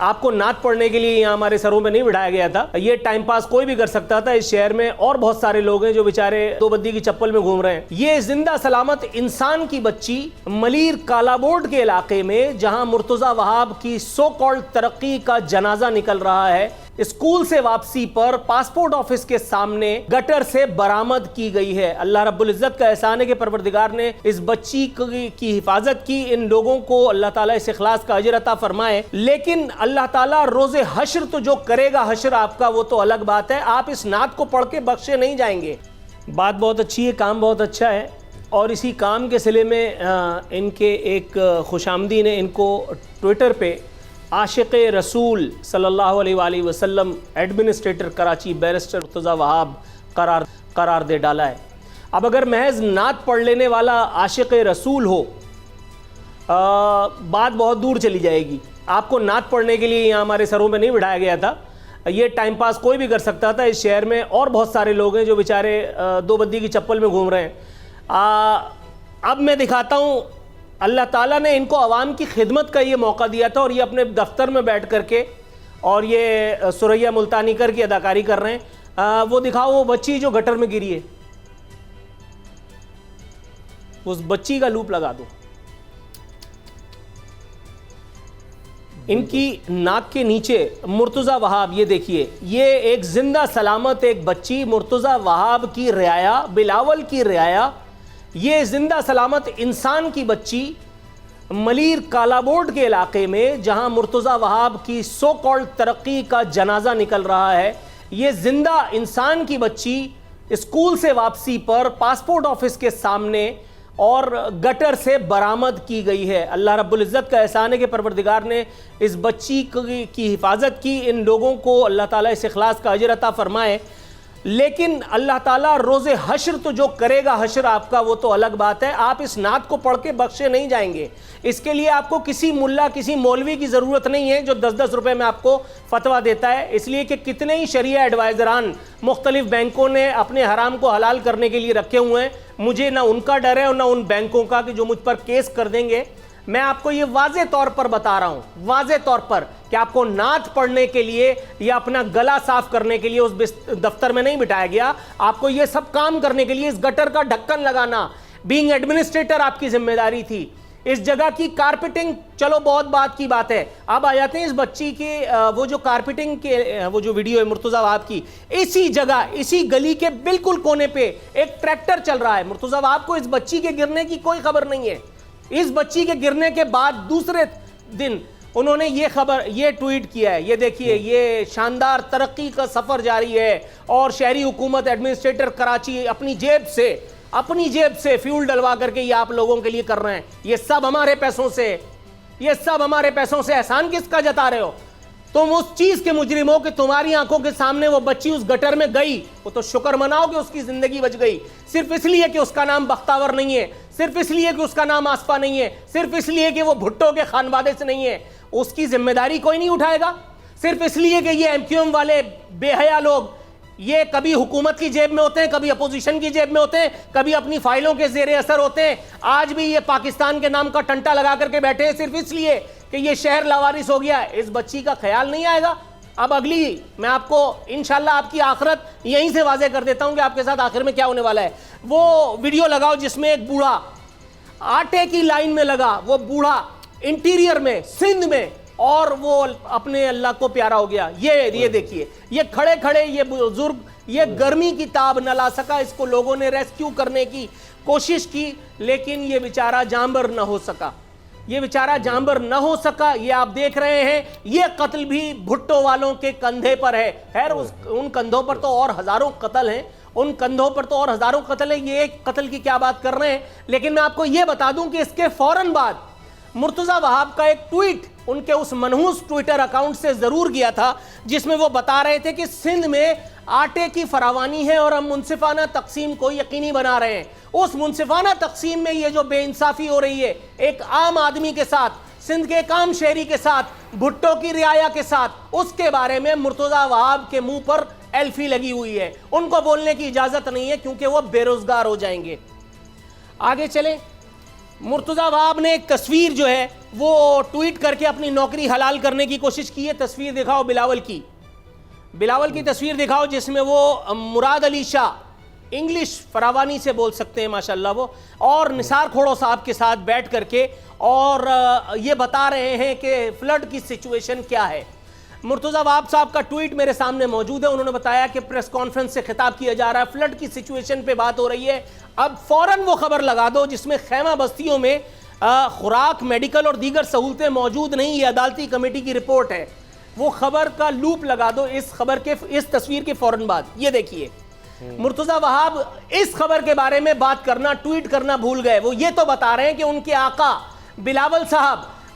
आपको नात पढ़ने के लिए यहाँ हमारे सरों में नहीं बिठाया गया था। ये टाइम पास कोई भी कर सकता था। इस शहर में और बहुत सारे लोग हैं जो बेचारे दो बद्दी की चप्पल में घूम रहे हैं। ये जिंदा सलामत इंसान की बच्ची मलीर कालाबोर्ड के इलाके में, जहां मुर्तजा वहाब की सो कॉल्ड तरक्की का जनाजा निकल रहा है, स्कूल से वापसी पर पासपोर्ट ऑफिस के सामने गटर से बरामद की गई है। अल्लाह रब्बुल इज्जत का एहसान है कि परवरदिगार ने इस बच्ची की हिफाजत की। इन लोगों को अल्लाह ताला इस इखलास का अजर अता फरमाए। लेकिन अल्लाह ताला रोज़े हश्र तो जो करेगा हश्र आपका, वो तो अलग बात है। आप इस नात को पढ़ के बख्शे नहीं जाएंगे। बात बहुत अच्छी है, काम बहुत अच्छा है। और इसी काम के सिले में इनके एक खुशामदी ने इनको ट्विटर पे आशिक़ रसूल सल्लल्लाहु अलैहि वसल्लम एडमिनिस्ट्रेटर कराची बैरिस्टर मुर्तज़ा वहाब करार दे डाला है। अब अगर महज नात पढ़ लेने वाला आशिक़ रसूल हो, बात बहुत दूर चली जाएगी। आपको नात पढ़ने के लिए यहाँ हमारे सरों में नहीं बिठाया गया था। ये टाइम पास कोई भी कर सकता था। इस शहर में और बहुत सारे लोग हैं जो बेचारे दो बद्दी की चप्पल में घूम रहे हैं। अब मैं दिखाता हूँ, अल्लाह ताला ने इनको अवाम की खिदमत का ये मौका दिया था और ये अपने दफ्तर में बैठ करके और ये सुरैया मुल्तानी कर की अदाकारी कर रहे हैं। वो दिखाओ वो बच्ची जो गटर में गिरी है, उस बच्ची का लूप लगा दो। इनकी नाक के नीचे मुर्तज़ा वहाब, ये देखिए, ये एक जिंदा सलामत एक बच्ची मुर्तज़ा वहाब की रियाया, बिलावल की रियाया, ये जिंदा सलामत इंसान की बच्ची मलीर कालाबोर्ड के इलाके में, जहां मुर्तज़ा वहाब की सो कॉल्ड तरक्की का जनाजा निकल रहा है, ये जिंदा इंसान की बच्ची स्कूल से वापसी पर पासपोर्ट ऑफिस के सामने और गटर से बरामद की गई है। अल्लाह रब्बुल इज्जत का एहसान है कि परवरदिगार ने इस बच्ची की हिफाजत की। इन लोगों को अल्लाह ताला इस इखलास का अजर अता फरमाए। लेकिन अल्लाह ताला रोज़े हश्र तो जो करेगा हश्र आपका, वो तो अलग बात है। आप इस नात को पढ़ के बख्शे नहीं जाएंगे। इसके लिए आपको किसी मुल्ला, किसी मौलवी की ज़रूरत नहीं है जो 10-10 रुपए में आपको फतवा देता है। इसलिए कि कितने ही शरिया एडवाइज़रान मुख्तलिफ बैंकों ने अपने हराम को हलाल करने के लिए रखे हुए हैं। मुझे ना उनका डर है और ना उन बैंकों का कि जो मुझ पर केस कर देंगे। मैं आपको ये वाज़े तौर पर बता रहा हूँ, वाज़े तौर पर, कि आपको नात पढ़ने के लिए या अपना गला साफ करने के लिए उस दफ्तर में नहीं बिठाया गया। आपको ये सब काम करने के लिए इस गटर का ढक्कन लगाना, बीइंग एडमिनिस्ट्रेटर, आपकी जिम्मेदारी थी। इस जगह की कारपेटिंग, चलो बहुत बात की बात है। अब आ जाते हैं इस बच्ची के वो जो कारपेटिंग के वो जो वीडियो है मुर्तज़ा वहाब की, इसी जगह, इसी गली के बिल्कुल कोने पे एक ट्रैक्टर चल रहा है। मुर्तज़ा वहाब को इस बच्ची के गिरने की कोई खबर नहीं है। इस बच्ची के गिरने के बाद दूसरे दिन उन्होंने ये ट्वीट किया है। ये देखिए, ये शानदार तरक्की का सफर जारी है और शहरी हुकूमत एडमिनिस्ट्रेटर कराची अपनी जेब से फ्यूल डलवा करके ये आप लोगों के लिए कर रहे हैं। ये सब हमारे पैसों से, ये सब हमारे पैसों से। एहसान किसका जता रहे हो? तुम उस चीज के मुजरिम हो कि तुम्हारी आंखों के सामने वो बच्ची उस गटर में गई। वो तो शुक्र मनाओ कि उसकी जिंदगी बच गई, सिर्फ इसलिए कि उसका नाम बख्तावर नहीं है, सिर्फ इसलिए कि उसका नाम आसफा नहीं है, सिर्फ इसलिए कि वो भुट्टो के खानवादे से नहीं है। उसकी जिम्मेदारी कोई नहीं उठाएगा, सिर्फ इसलिए कि ये एमक्यूएम वाले बेहया लोग, ये कभी हुकूमत की जेब में होते हैं, कभी अपोजिशन की जेब में होते हैं, कभी अपनी फाइलों के जेर असर होते हैं। आज भी ये पाकिस्तान के नाम का टंटा लगा करके बैठे हैं सिर्फ इसलिए कि ये शहर लावारिस हो गया। इस बच्ची का ख्याल नहीं आएगा। अब अगली मैं आपको इंशाल्लाह आपकी आखिरत यहीं से वाज़े कर देता हूं कि आपके साथ आखिर में क्या होने वाला है। वो वीडियो लगाओ जिसमें एक बूढ़ा आटे की लाइन में लगा, वो बूढ़ा इंटीरियर में, सिंध में, और वो अपने अल्लाह को प्यारा हो गया। ये देखिए, ये खड़े खड़े ये बुजुर्ग, ये गर्मी की ताब न ला सका। इसको लोगों ने रेस्क्यू करने की कोशिश की, लेकिन ये बेचारा जानबर न हो सका। ये बेचारा जानबर न हो सका। ये आप देख रहे हैं, ये कत्ल भी भुट्टो वालों के कंधे पर है। खैर, उन कंधों पर तो और हजारों कत्ल हैं, उन कंधों पर तो और हजारों कत्ल हैं। ये एक कत्ल की क्या बात कर रहे हैं। लेकिन मैं आपको ये बता दूं कि इसके फौरन बाद मुर्तज़ा वहाब का एक ट्वीट उनके उस मनहूस ट्विटर अकाउंट से जरूर गया था, जिसमें वो बता रहे थे कि सिंध में आटे की फरावानी है और हम मुनसिफाना तकसीम को यकीनी बना रहे हैं। उस मुनसिफाना तकसीम में ये जो बेइंसाफी हो रही है एक आम आदमी के साथ, सिंध के एक आम शहरी के साथ, भुट्टो की रियाया के साथ, उसके बारे में मुर्तज़ा वहाब के मुंह पर एल्फी लगी हुई है। उनको बोलने की इजाजत नहीं है क्योंकि वो बेरोजगार हो जाएंगे। आगे चलें। मुर्तज़ा वहाब ने एक तस्वीर जो है वो ट्वीट करके अपनी नौकरी हलाल करने की कोशिश की है। तस्वीर दिखाओ बिलावल की तस्वीर दिखाओ, जिसमें वो मुराद अली शाह इंग्लिश फरावानी से बोल सकते हैं माशाल्लाह वो, और निसार खोड़ो साहब के साथ बैठ करके और ये बता रहे हैं कि फ्लड की सिचुएशन क्या है। मुर्तज़ा वहाब साहब का ट्वीट मेरे सामने मौजूद है। उन्होंने बताया कि प्रेस कॉन्फ्रेंस से खिताब किया जा रहा है, फ्लड की सिचुएशन पे बात हो रही है। अब फौरन वो खबर लगा दो जिसमें खैमा बस्तियों में खुराक, मेडिकल और दीगर सहूलतें मौजूद नहीं, ये अदालती कमेटी की रिपोर्ट है। वो खबर का लूप लगा दो इस खबर के, इस तस्वीर के फौरन बाद। ये देखिए, मुर्तज़ा वहाब इस खबर के बारे में बात करना, ट्वीट करना भूल गए। वो ये तो बता रहे हैं कि उनके आका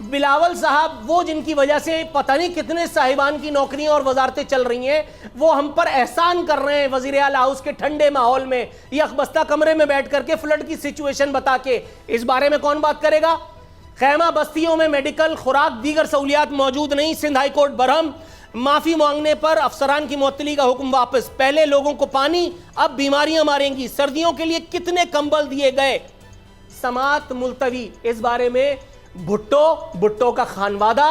बिलावल साहब वो जिनकी वजह से पता नहीं कितने साहिबान की नौकरियां और वजारतें चल रही हैं, वो हम पर एहसान कर रहे हैं वजीर आला हाउस के ठंडे माहौल में, यकबस्ता कमरे में बैठ करके फ्लड की सिचुएशन बता के। इस बारे में कौन बात करेगा? खैमा बस्तियों में मेडिकल, खुराक, दीगर सहूलियात मौजूद नहीं। सिंध हाई कोर्ट बरहम, माफी मांगने पर अफसरान की मुअत्तली का हुक्म वापस। पहले लोगों को पानी, अब बीमारियां मारेंगी। सर्दियों के लिए कितने कंबल दिए गए? समात मुलतवी। इस बारे में भुट्टो का खानवादा,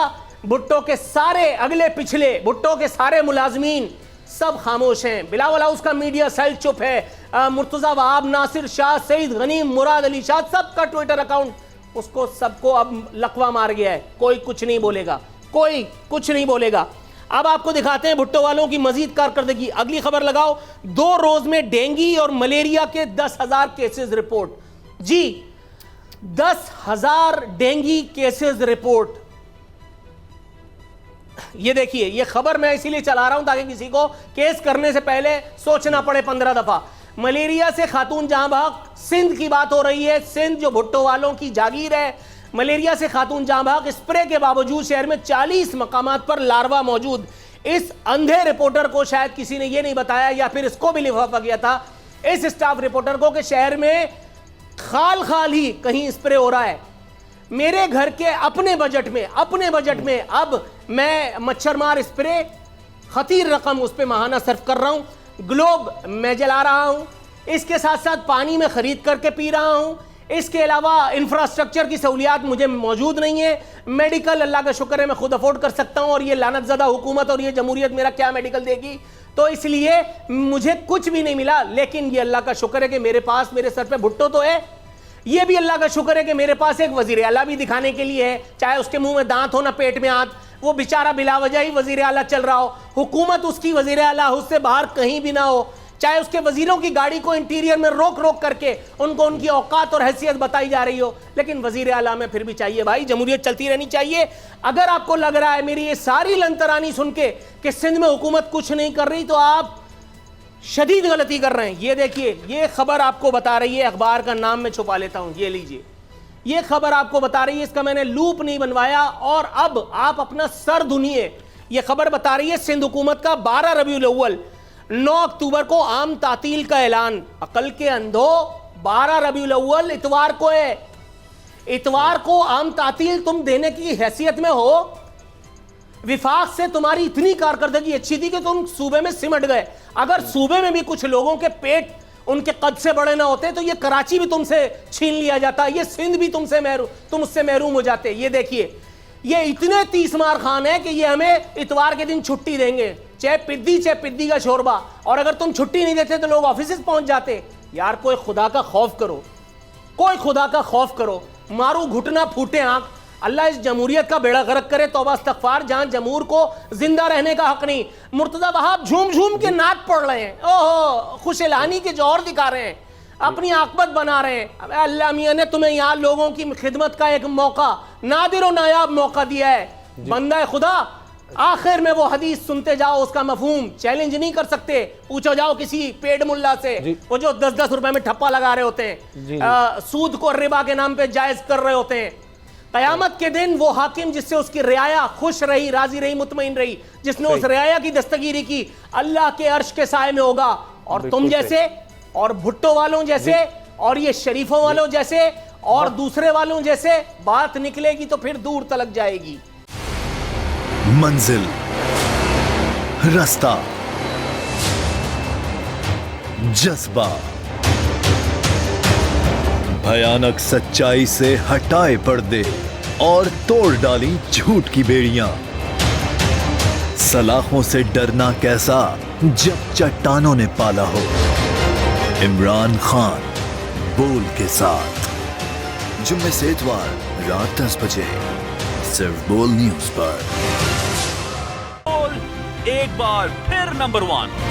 भुट्टो के सारे अगले पिछले, भुट्टो के सारे मुलाजमीन सब खामोश हैं। बिलावल हाउस का मीडिया सेल चुप है। मुर्तज़ा वहाब, नासिर शाह, सईद गनीम, मुराद अली शाह, सबका ट्विटर अकाउंट, उसको सबको अब लकवा मार गया है। कोई कुछ नहीं बोलेगा, कोई कुछ नहीं बोलेगा। अब आपको दिखाते हैं भुट्टो वालों की मजीद कारकर्दगी। अगली खबर लगाओ। 2 रोज में डेंगू और मलेरिया के 10,000 केसेस रिपोर्ट। जी, 10,000 डेंगू केसेस रिपोर्ट। ये देखिए, ये खबर मैं इसीलिए चला रहा हूं ताकि किसी को केस करने से पहले सोचना पड़े 15 दफा। मलेरिया से खातून जहां भाग, सिंध की बात हो रही है। सिंध जो भुट्टो वालों की जागीर है। मलेरिया से खातून जहां भाग, स्प्रे के बावजूद शहर में 40 मकामात पर लार्वा मौजूद। इस अंधे रिपोर्टर को शायद किसी ने यह नहीं बताया, या फिर इसको भी लिफाफा किया था इस स्टाफ रिपोर्टर को, कि शहर में खाल ही कहीं स्प्रे हो रहा है। मेरे घर के अपने बजट में अब मैं मच्छरमार स्प्रे खतीर रकम उस पर माहाना सर्फ कर रहा हूं। ग्लोब मैं जला रहा हूं, इसके साथ साथ पानी में खरीद करके पी रहा हूं। इसके अलावा इंफ्रास्ट्रक्चर की सहूलियात मुझे मौजूद नहीं है। मेडिकल अल्लाह का शुक्र है मैं खुद अफोर्ड कर सकता हूं, और ये लानतज़दा हुकूमत और ये जमहूरियत मेरा क्या मेडिकल देगी? तो इसलिए मुझे कुछ भी नहीं मिला। लेकिन ये अल्लाह का शुक्र है कि मेरे पास, मेरे सर पे भुट्टो तो है। ये भी अल्लाह का शुक्र है कि मेरे पास एक वजीर आला भी दिखाने के लिए है, चाहे उसके मुंह में दांत हो ना पेट में हाथ। वो बेचारा बिला वजह ही वजीर आला चल रहा हो, हुकूमत उसकी वजीर आला उससे बाहर कहीं भी ना हो, चाहे उसके वजीरों की गाड़ी को इंटीरियर में रोक रोक करके उनको उनकी औकात और हैसियत बताई जा रही हो, लेकिन वजीर आला में फिर भी चाहिए भाई, जमहूरियत चलती रहनी चाहिए। अगर आपको लग रहा है मेरी ये सारी लंतरानी सुन के कि सिंध में हुकूमत कुछ नहीं कर रही, तो आप शदीद गलती कर रहे हैं। ये देखिए, ये खबर आपको बता रही है, अखबार का नाम मैं छुपा लेता हूं, ये लीजिए, ये खबर आपको बता रही है, इसका मैंने लूप नहीं बनवाया और अब आप अपना सर धुनिए। ये खबर बता रही है सिंध हुकूमत का 12 रबीउल अव्वल 9 अक्टूबर को आम तातील का ऐलान। अकल के अंधो, 12 रबीउल अव्वल इतवार को है, इतवार को आम तातील तुम देने की हैसियत में हो। विफाक से तुम्हारी इतनी कारकर्दगी अच्छी थी कि तुम सूबे में सिमट गए। अगर सूबे में भी कुछ लोगों के पेट उनके कद से बड़े ना होते तो ये कराची भी तुमसे छीन लिया जाता, ये सिंध भी तुम उससे महरूम हो जाते। ये देखिए, ये इतने तीसमार खान है कि ये हमें इतवार के दिन छुट्टी देंगे, चाहे पिद्दी का शोरबा, और अगर तुम छुट्टी नहीं देते तो लोग ऑफिस पहुंच जाते। यार कोई खुदा का खौफ करो, कोई खुदा का खौफ करो। मारू घुटना फूटे आंख, अल्लाह इस जमहूरियत का बेड़ा गर्क करे, तौबा इस्तगफार। जहां जमहूर को जिंदा रहने का हक नहीं। मुर्तज़ा वहाब झूम झूम के नाक पढ़ रहे हैं, ओहो खुश एलानी के जौहर दिखा रहे हैं, अपनी आकबत बना रहे हैं। अल्लाह मियां ने तुम्हें यहाँ लोगों की खिदमत का एक मौका, नादिर और नायाब मौका दिया है। बंदा खुदा, आखिर में वो हदीस सुनते जाओ, उसका मफहूम चैलेंज नहीं कर सकते। पूछो जाओ किसी पेड मुल्ला से, वो जो 10-10 रुपए में ठप्पा लगा रहे होते हैं, सूद को रिबा के नाम पे जायज कर रहे होते हैं। कयामत के दिन वो हाकिम जिससे उसकी रियाया खुश रही, राजी रही, मुतमईन रही, जिसने उस रियाया की दस्तगीरी की, अल्लाह के अर्श के साए में होगा। और तुम जैसे और भुट्टो वालों जैसे और ये शरीफों वालों जैसे और दूसरे वालों जैसे बात निकलेगी तो फिर दूर तलक जाएगी। मंजिल, रास्ता, जज्बा, भयानक सच्चाई से हटाए पर्दे और तोड़ डाली झूठ की बेड़ियां। सलाखों से डरना कैसा जब चट्टानों ने पाला हो। इमरान खान बोल के साथ जुम्मे से इतवार रात 10 बजे सिर्फ बोल न्यूज पर। बोल एक बार फिर नंबर 1।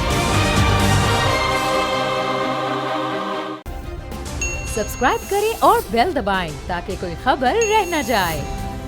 सब्सक्राइब करें और बेल दबाएं ताकि कोई खबर रह न जाए।